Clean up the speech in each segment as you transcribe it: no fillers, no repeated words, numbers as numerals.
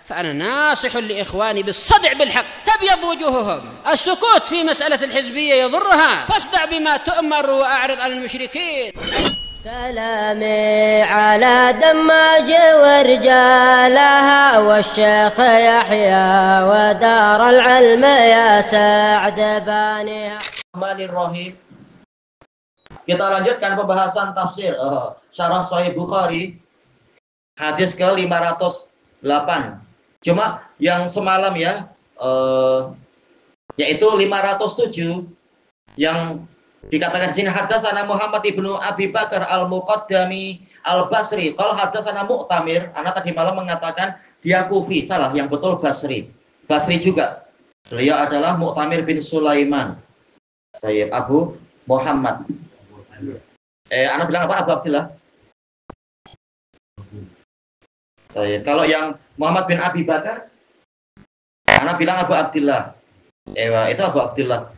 فأنا ناصح لإخواني بالصدع بالحق تبيض وجوههم. السكوت في مسألة الحزبية يضرها، فاصدع بما تؤمر وأعرض عن المشركين. سلامي على دماج ورجالها والشيخ يحيى ودار العلم يا سعد بانيها. Bismillahirrahmanirrahim. Kita lanjutkan pembahasan tafsir Syarah Sahih Bukhari hadis ke 508. Cuma yang semalam ya yaitu 507 yang dikatakan di sini haddatsana Muhammad ibnu Abi Bakar al-Muqaddami al-Basri qala haddatsana Mu'tamir. Anak tadi malam mengatakan dia Kufi, salah, yang betul Basri. Basri juga. Beliau adalah Mu'tamir bin Sulaiman. Saya Abu Muhammad. Anak bilang apa? Abu Abdillah. Saya kalau yang Muhammad bin Abi Bakar, anak bilang Abu Abdillah. Itu Abu Abdillah.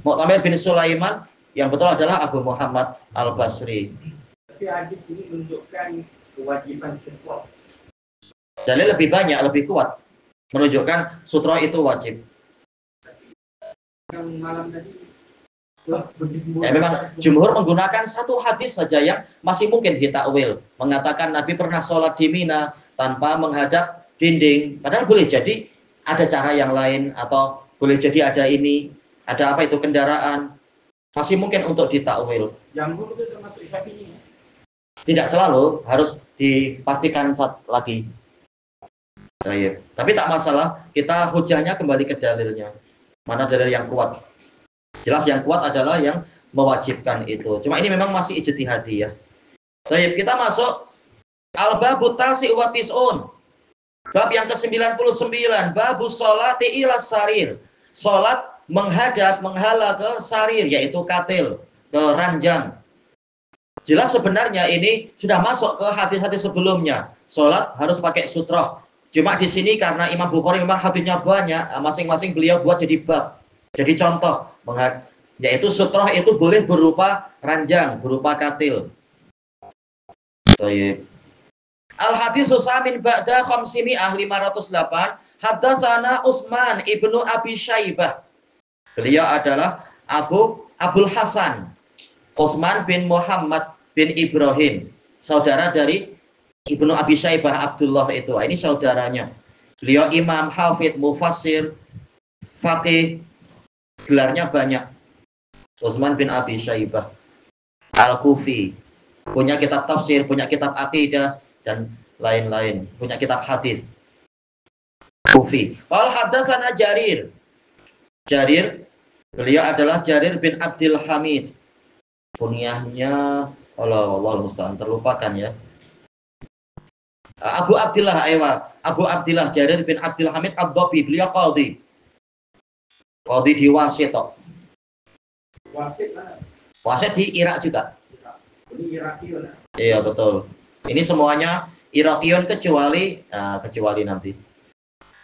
Mu'tamir bin Sulaiman yang betul adalah Abu Muhammad al-Basri. Tapi hadis ini menunjukkan kewajiban sutroh. Dalil lebih banyak, lebih kuat menunjukkan sutroh itu wajib. Yang malam tadi memang jumhur menggunakan satu hadis saja yang masih mungkin ditakwil, mengatakan Nabi pernah sholat di Mina tanpa menghadap dinding. Padahal boleh jadi ada cara yang lain, atau boleh jadi ada ini, ada apa itu kendaraan, masih mungkin untuk ditakwil. Jamhur itu termasuk Syafi'i. Tidak selalu harus dipastikan lagi. Tapi tak masalah, kita hujahnya kembali ke dalilnya. Mana dalil yang kuat? Jelas yang kuat adalah yang mewajibkan itu. Cuma ini memang masih ijtihadi ya. Baik, kita masuk al-babu tasi' wa tis'un. Bab yang ke-99, babus sholati ila sarir. Salat menghadap, menghala ke sarir, yaitu katil, ke ranjang. Jelas sebenarnya ini sudah masuk ke hadis-hadis sebelumnya. Salat harus pakai sutroh. Cuma di sini karena Imam Bukhari memang hadisnya banyak, masing-masing beliau buat jadi bab. Jadi contoh, yaitu sutroh itu boleh berupa ranjang, berupa katil. Al-hadisu samin ba'da khamsimi'ah 508, haddatsana Utsman ibnu Abi Syaibah. Beliau adalah Abul Hasan Utsman bin Muhammad bin Ibrahim, saudara dari Ibnu Abi Syaibah Abdullah itu. Ini saudaranya. Beliau imam, hafidh, mufassir, faqih, gelarnya banyak. Utsman bin Abi Syaibah Al-Kufi, punya kitab tafsir, punya kitab akidah dan lain-lain, punya kitab hadis. Kufi. Qala haddatsana Jarir. Jarir, beliau adalah Jarir bin Abdul Hamid. Kunyahnya Allah musta'an, terlupakan ya. Abu Abdillah, Abu Abdillah Jarir bin Abdul Hamid Ad-Dhabi, beliau qadhi. Qadhi di Wasit. Wasit di Irak juga. Ini Iraqion. Iya betul. Ini semuanya Iraqion kecuali nanti.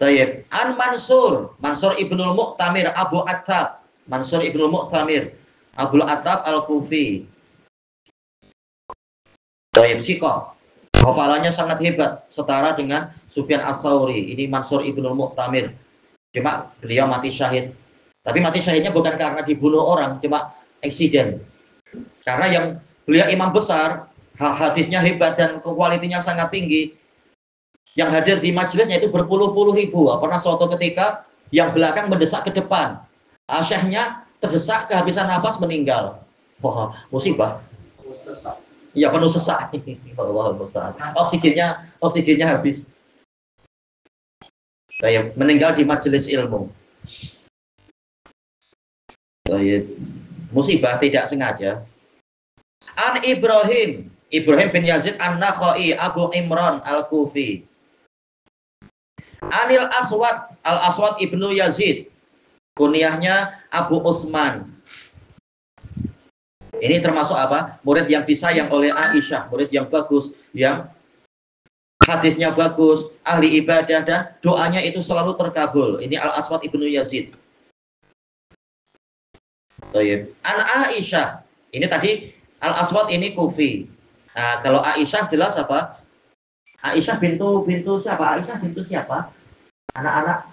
Tayyib. An Mansur ibnul Mu'tamir Abu Attab, Mansur ibnul Mu'tamir Abu Attab Al-Kufi. Tayyib, siqah. Hafalannya sangat hebat, setara dengan Sufyan Ats-Tsauri. Ini Mansur ibnul Mu'tamir. Cuma beliau mati syahid. Tapi mati syahidnya bukan karena dibunuh orang, cuma eksiden. Karena yang beliau imam besar, hadisnya hebat dan kualitinya sangat tinggi. Yang hadir di majelisnya itu berpuluh-puluh ribu. Pernah suatu ketika yang belakang mendesak ke depan. Syekhnya terdesak, kehabisan nafas, meninggal. Wah, musibah. Iya, penuh sesak. Allah musta'an. Oksigennya habis. Saya meninggal di majelis ilmu. Saya musibah tidak sengaja. An Ibrahim bin Yazid An-Nakhai Abu Imran Al-Kufi. Anil Aswad Al-Aswad ibnu Yazid, kunyahnya Abu Utsman. Ini termasuk apa? Murid yang disayang oleh Aisyah, murid yang bagus, yang hadisnya bagus, ahli ibadah, dan doanya itu selalu terkabul. Ini Al-Aswad ibnu Yazid. An Aisyah, ini tadi Al-Aswad ini Kufi. Nah, kalau Aisyah jelas apa? Aisyah bintu siapa? Aisyah bintu siapa? Anak-anak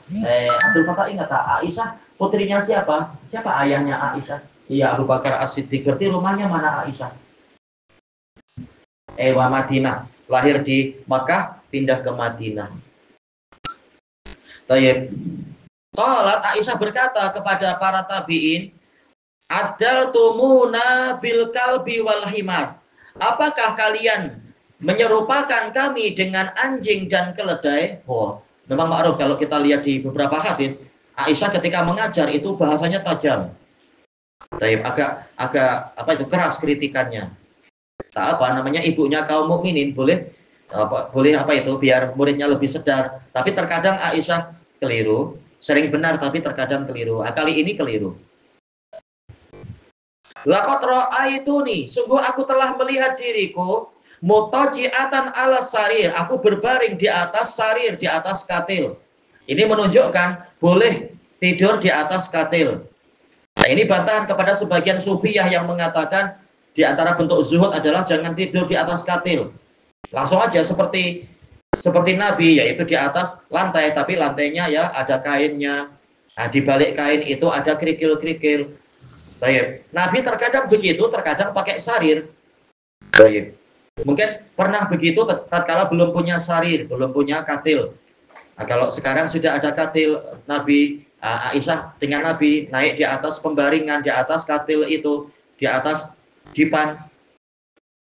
Abdul Fattah ingat tak? Aisyah putrinya siapa? Siapa ayahnya Aisyah? Iya, Abu Bakar As-Siddiq. Berarti rumahnya mana Aisyah? Madinah. Lahir di Makkah, pindah ke Madinah. Tayyib. Qalat Aisyah berkata kepada para tabi'in, "Adaltumuna bil kalbi wal himar." Apakah kalian menyerupakan kami dengan anjing dan keledai? Oh, memang ma'ruf kalau kita lihat di beberapa hadis, Aisyah ketika mengajar itu bahasanya tajam. Tayyib, agak apa itu keras kritikannya. Tak apa namanya ibunya kaum mukminin boleh biar muridnya lebih sedar. Tapi terkadang Aisyah keliru, sering benar tapi terkadang keliru. Kali ini keliru. Laqad ra'aituni, sungguh aku telah melihat diriku mutaji'atan ala sarir, aku berbaring di atas sarir, di atas katil. Ini menunjukkan boleh tidur di atas katil. Nah, ini bantahan kepada sebagian sufiyah yang mengatakan di antara bentuk zuhud adalah jangan tidur di atas katil. Langsung aja seperti Nabi, yaitu di atas lantai, tapi lantainya ya ada kainnya. Nah, di balik kain itu ada kerikil-kerikil. Baik. Nabi terkadang begitu, terkadang pakai sarir. Baik. Mungkin pernah begitu tatkala belum punya sarir, belum punya katil. Nah, kalau sekarang sudah ada katil, Nabi Aisyah dengan Nabi naik di atas pembaringan, di atas katil itu, di atas dipan,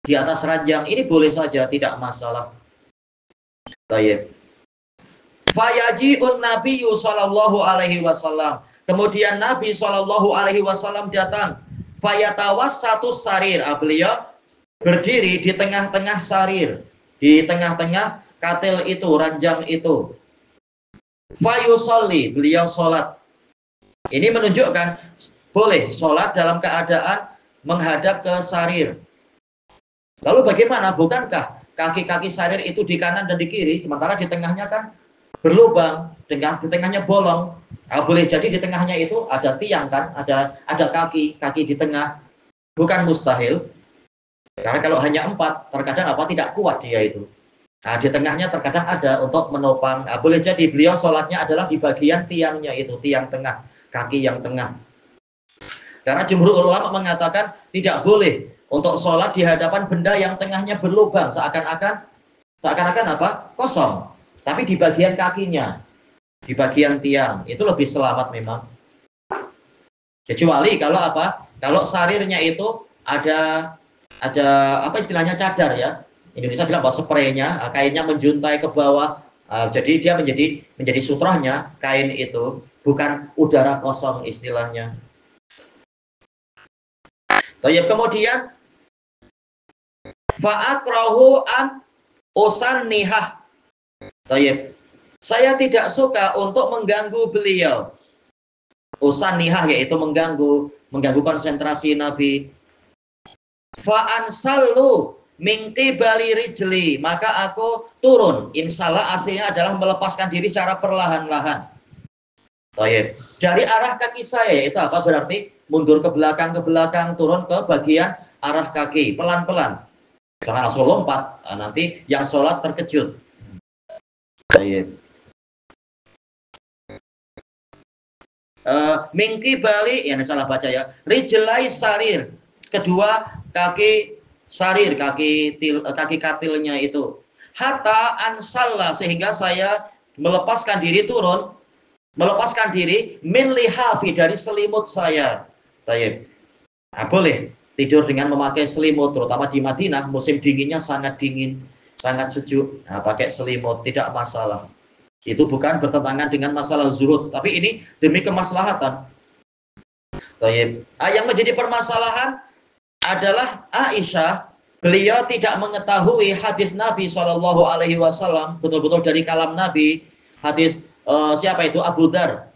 di atas ranjang. Ini boleh saja, tidak masalah. Baik. Fayaji'un Nabiyyu sallallahu alaihi wasallam. Kemudian Nabi Shallallahu Alaihi Wasallam datang. Fayatawassatu sarir. Beliau berdiri di tengah-tengah sarir, di tengah-tengah katil itu, ranjang itu. Fayusolli, beliau sholat. Ini menunjukkan boleh sholat dalam keadaan menghadap ke sarir. Lalu bagaimana? Bukankah kaki-kaki sarir itu di kanan dan di kiri, sementara di tengahnya kan berlubang, di tengahnya bolong. Boleh jadi di tengahnya itu ada tiang kan, ada kaki di tengah, bukan mustahil. Karena kalau hanya 4, terkadang tidak kuat dia itu. Nah, di tengahnya terkadang ada untuk menopang. Boleh jadi beliau sholatnya adalah di bagian tiangnya itu, tiang tengah, kaki yang tengah. Karena jumhur ulama mengatakan tidak boleh untuk sholat di hadapan benda yang tengahnya berlubang, seakan-akan kosong. Tapi di bagian kakinya, di bagian tiang, itu lebih selamat memang. Kecuali kalau kalau sarirnya itu ada istilahnya cadar ya. Indonesia bilang bahwa spraynya, kainnya menjuntai ke bawah. Jadi dia menjadi sutrahnya kain itu, bukan udara kosong istilahnya. Kemudian fa'akrahu an usannihah. Saya tidak suka untuk mengganggu beliau. Usannihah yaitu mengganggu konsentrasi Nabi. Fa'ansallu min qibali rijli, maka aku turun. Insalah aslinya adalah melepaskan diri secara perlahan-lahan. Dari arah kaki saya, itu berarti mundur ke belakang, turun ke bagian arah kaki, pelan-pelan. Jangan langsung lompat, nanti yang sholat terkejut. Mingki bali, ya salah baca ya. Rijlai sarir, kedua kaki sarir, kaki katilnya itu. Hatta ansalla, sehingga saya melepaskan diri turun, melepaskan diri min lihafi, dari selimut saya. Boleh tidur dengan memakai selimut, terutama di Madinah musim dinginnya sangat dingin, sangat sejuk. Pakai selimut tidak masalah. Itu bukan bertentangan dengan masalah zuhud, tapi ini demi kemaslahatan. Yang menjadi permasalahan adalah Aisyah. Beliau tidak mengetahui hadis Nabi Shallallahu Alaihi Wasallam betul-betul dari kalam Nabi. Hadis siapa itu? Abu Dzar.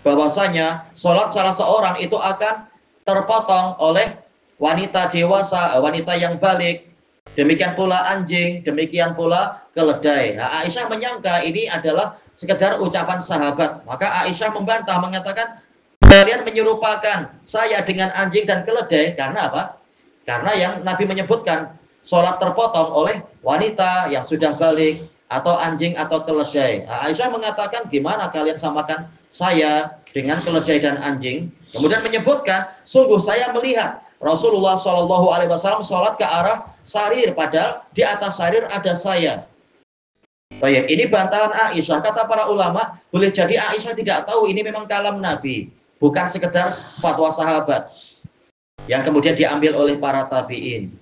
Bahwasanya sholat salah seorang itu akan terpotong oleh wanita dewasa, wanita yang balik. Demikian pula anjing, demikian pula keledai. Aisyah menyangka ini adalah sekedar ucapan sahabat. Maka Aisyah membantah, mengatakan, kalian menyerupakan saya dengan anjing dan keledai. Karena apa? Karena yang Nabi menyebutkan, sholat terpotong oleh wanita yang sudah balik atau anjing atau keledai. Aisyah mengatakan, gimana kalian samakan saya dengan keledai dan anjing? Kemudian menyebutkan, sungguh saya melihat Rasulullah Shallallahu Alaihi Wasallam sholat ke arah sarir, padahal di atas sarir ada saya. Baik, ini bantahan Aisyah. Kata para ulama, boleh jadi Aisyah tidak tahu ini memang kalam Nabi, bukan sekedar fatwa sahabat yang kemudian diambil oleh para tabi'in.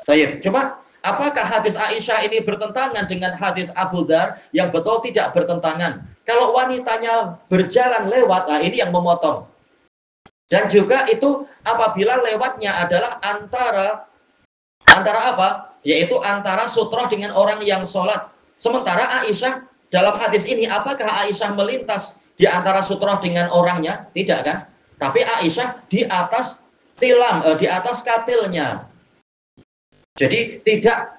Baik, cuma apakah hadis Aisyah ini bertentangan dengan hadis Abu Dzar? Yang betul tidak bertentangan. Kalau wanitanya berjalan lewat, nah ini yang memotong. Dan juga itu apabila lewatnya adalah antara apa? Yaitu antara sutroh dengan orang yang sholat. Sementara Aisyah dalam hadis ini, apakah Aisyah melintas di antara sutroh dengan orangnya? Tidak kan? Tapi Aisyah di atas tilam, di atas katilnya. Jadi tidak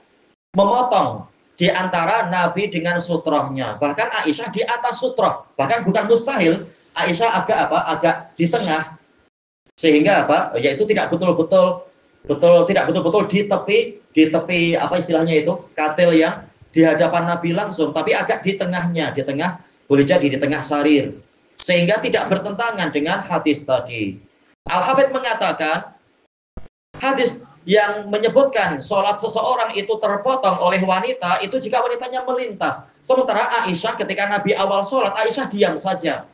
memotong di antara Nabi dengan sutrohnya. Bahkan Aisyah di atas sutroh. Bahkan bukan mustahil, Aisyah agak apa? Agak di tengah. Sehingga apa? Yaitu tidak betul-betul di tepi apa istilahnya itu? Katil yang di hadapan Nabi langsung, tapi agak di tengahnya, di tengah, boleh jadi di tengah sarir. Sehingga tidak bertentangan dengan hadis tadi. Al-Hafidz mengatakan, hadis yang menyebutkan sholat seseorang itu terpotong oleh wanita, itu jika wanitanya melintas. Sementara Aisyah ketika Nabi awal sholat, Aisyah diam saja.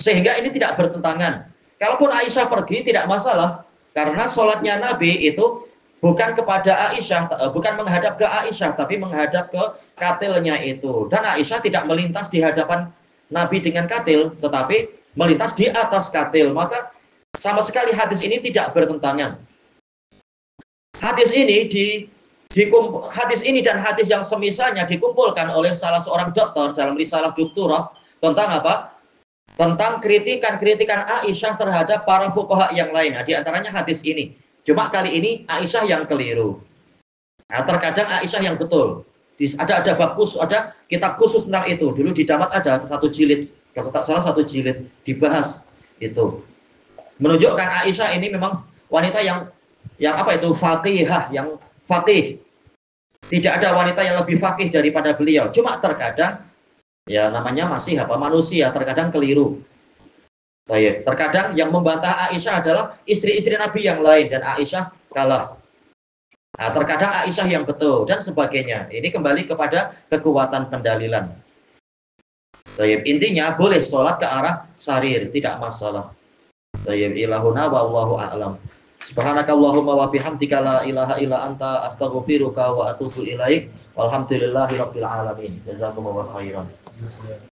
Sehingga ini tidak bertentangan. Kalaupun Aisyah pergi, tidak masalah. Karena sholatnya Nabi itu bukan kepada Aisyah, bukan menghadap ke Aisyah, tapi menghadap ke katilnya itu. Dan Aisyah tidak melintas di hadapan Nabi dengan katil, tetapi melintas di atas katil. Maka sama sekali hadis ini tidak bertentangan. Hadis ini hadis ini dan hadis yang semisalnya dikumpulkan oleh salah seorang doktor dalam risalah doktorah tentang apa? Tentang kritikan-kritikan Aisyah terhadap para fuqaha yang lain. Nah, di antaranya hadis ini. Cuma kali ini Aisyah yang keliru. Nah, terkadang Aisyah yang betul. Ada bab khusus, ada kitab khusus tentang itu. Dulu di Damat ada satu jilid, kalau tak salah satu jilid dibahas itu. Menunjukkan Aisyah ini memang wanita yang apa itu? Faqihah, yang faqih. Tidak ada wanita yang lebih faqih daripada beliau. Cuma terkadang ya namanya masih apa? Manusia, terkadang keliru. Baik, terkadang yang membantah Aisyah adalah istri-istri Nabi yang lain dan Aisyah kalah. Nah, terkadang Aisyah yang betul dan sebagainya. Ini kembali kepada kekuatan pendalilan. Baik, intinya boleh sholat ke arah sarir, tidak masalah. Baik, ilahuna wallahu a'lam. Subhanakallahumma wa bihamdika la ilaha illa anta astaghfiruka wa atubu ilaik. Walhamdulillahirabbil alamin. Jazakumullahu khairan.